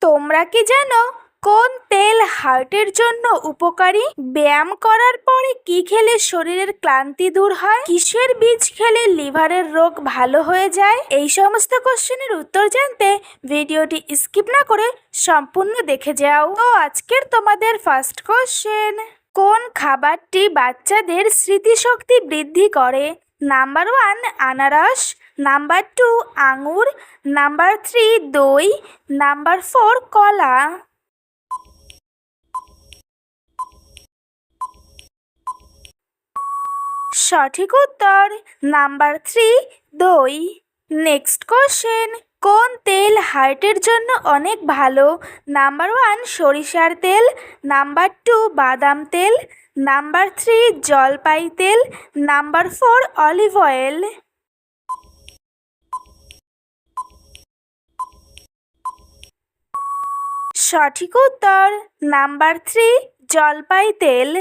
তোমরা কি জানো কোন তেল হার্টের জন্য উপকারী? ব্যায়াম করার পরে কি খেলে শরীরের ক্লান্তি দূর হয়? কিসের বীজ খেলে লিভারের রোগ ভালো হয়ে যায়? এই সমস্ত কোশ্চেনের উত্তর জানতে ভিডিওটি স্কিপ না করে সম্পূর্ণ দেখে যাও। তো আজকের তোমাদের ফার্স্ট কোশ্চেন, কোন খাবারটি বাচ্চাদের স্মৃতিশক্তি বৃদ্ধি করে? নাম্বার 1 আনারস, নাম্বার 2 আঙুর, নাম্বার 3 দই, নাম্বার 4 কলা। সঠিক উত্তর নাম্বার 3 দই। নেক্সট কোশ্চেন, কোন তেল হার্টের জন্য অনেক ভালো? নাম্বার 1 সরিষার তেল, নাম্বার 2 বাদাম তেল, নাম্বার 3 জলপাই তেল, নাম্বার 4 অলিভ অয়েল। সঠিক উত্তর নাম্বার 3 জলপাই তেল।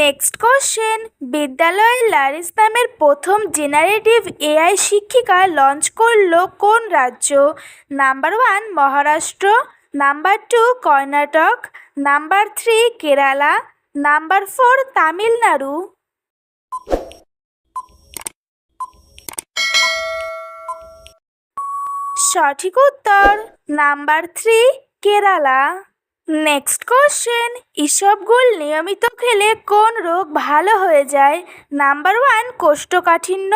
নেক্সট কোশ্চেন, বিদ্যালয়ে লারিস নামের প্রথম জেনারেটিভ এআই শিক্ষিকা লঞ্চ করলো কোন রাজ্য? Number 1 Maharashtra, number 2 Karnataka, number 3 Kerala, number 4 Tamil Nadu. সঠিক উত্তর নাম্বার 3 কেরালা। নেক্সট কোশ্চেন, ইসবগুল নিয়মিত খেলে কোন রোগ ভালো হয়ে যায়? নাম্বার 1 কোষ্ঠকাঠিন্য,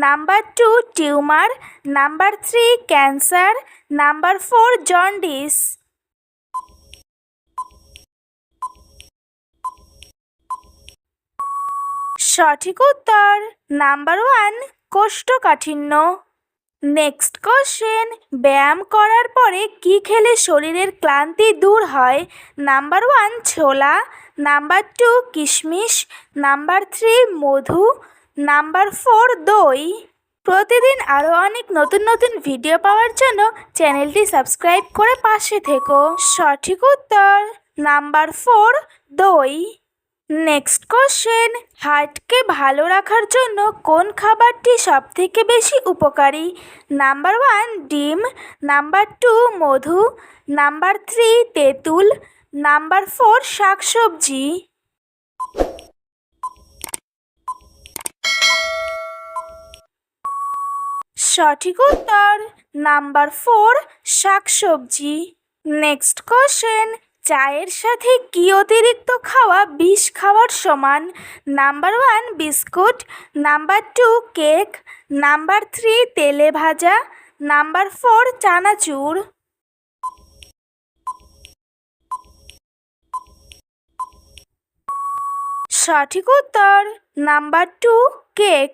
number 2 tumour, number 3 cancer, number 4 jaundice. সঠিক উত্তর নাম্বার 1 কোষ্ঠকাঠিন্য। নেক্সট কোশ্চেন, ব্যায়াম করার পরে কি খেলে শরীরের ক্লান্তি দূর হয়? নাম্বার 1 ছোলা, নাম্বার 2 কিশমিশ, নাম্বার 3 মধু, নাম্বার 4 দই। প্রতিদিন আরও অনেক নতুন নতুন ভিডিও পাওয়ার জন্য চ্যানেলটি সাবস্ক্রাইব করে পাশে থেকো। সঠিক উত্তর নাম্বার 4 দই। নেক্সট কোশ্চেন, হার্টকে ভালো রাখার জন্য কোন খাবারটি সবথেকে বেশি উপকারী? নাম্বার 1 ডিম, নাম্বার 2 মধু, নাম্বার 3 তেঁতুল, নাম্বার 4 শাকসবজি। সঠিক উত্তর নাম্বার 4 শাকসবজি। নেক্সট কোশ্চেন, চায়ের সাথে কি অতিরিক্ত খাওয়া বিষ খাওয়ার সমান? Number 1 biscuit, number 2 cake, number 3 তেলে ভাজা, নাম্বার 4 চানাচুর। সঠিক উত্তর নাম্বার 2 কেক।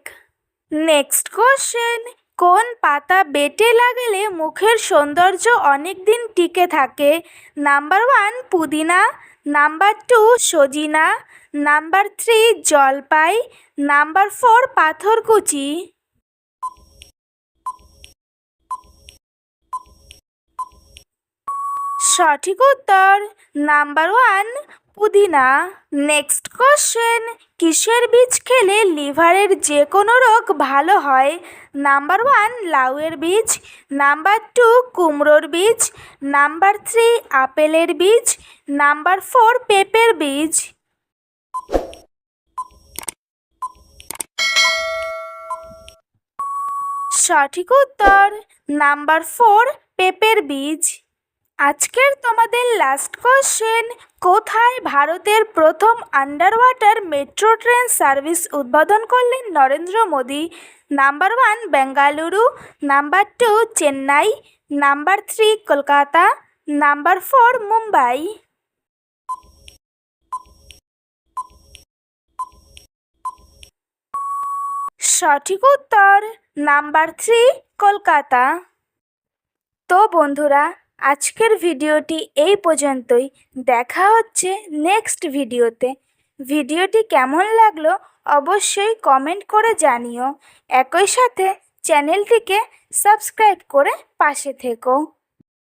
নেক্সট কোশ্চেন, কোন পাতা বেটে লাগালে মুখের সৌন্দর্য অনেক দিন টিকে থাকে? নাম্বার 1 পুদিনা, নাম্বার 2 সজিনা, নাম্বার 3 জলপাই, নাম্বার 4 পাথরকুচি। সঠিক উত্তর নাম্বার 1 পুদিনা। নেক্সট কোশ্চেন, কিসের বীজ খেলে লিভারের যে কোনো রোগ ভালো হয়? নাম্বার 1 লাউয়ের বীজ, নাম্বার 2 কুমড়োর বীজ, নাম্বার 3 আপেলের বীজ, নাম্বার 4 পেঁপের বীজ। সঠিক উত্তর নাম্বার 4 পেঁপের বীজ। আজকের তোমাদের লাস্ট কোশ্চেন, কোথায় ভারতের প্রথম under water metro train service উদ্বোধন করলেন Narendra Modi? Number 1 Bengaluru, number 2 Chennai, number 3 Kolkata, number 4 Mumbai. সঠিক উত্তর নাম্বার 3 কলকাতা। তো বন্ধুরা, আজকের ভিডিওটি এই পর্যন্তই। দেখা হচ্ছে নেক্সট ভিডিওতে। ভিডিওটি কেমন লাগলো অবশ্যই কমেন্ট করে জানিও। একই সাথে চ্যানেলটিকে সাবস্ক্রাইব করে পাশে থেকো।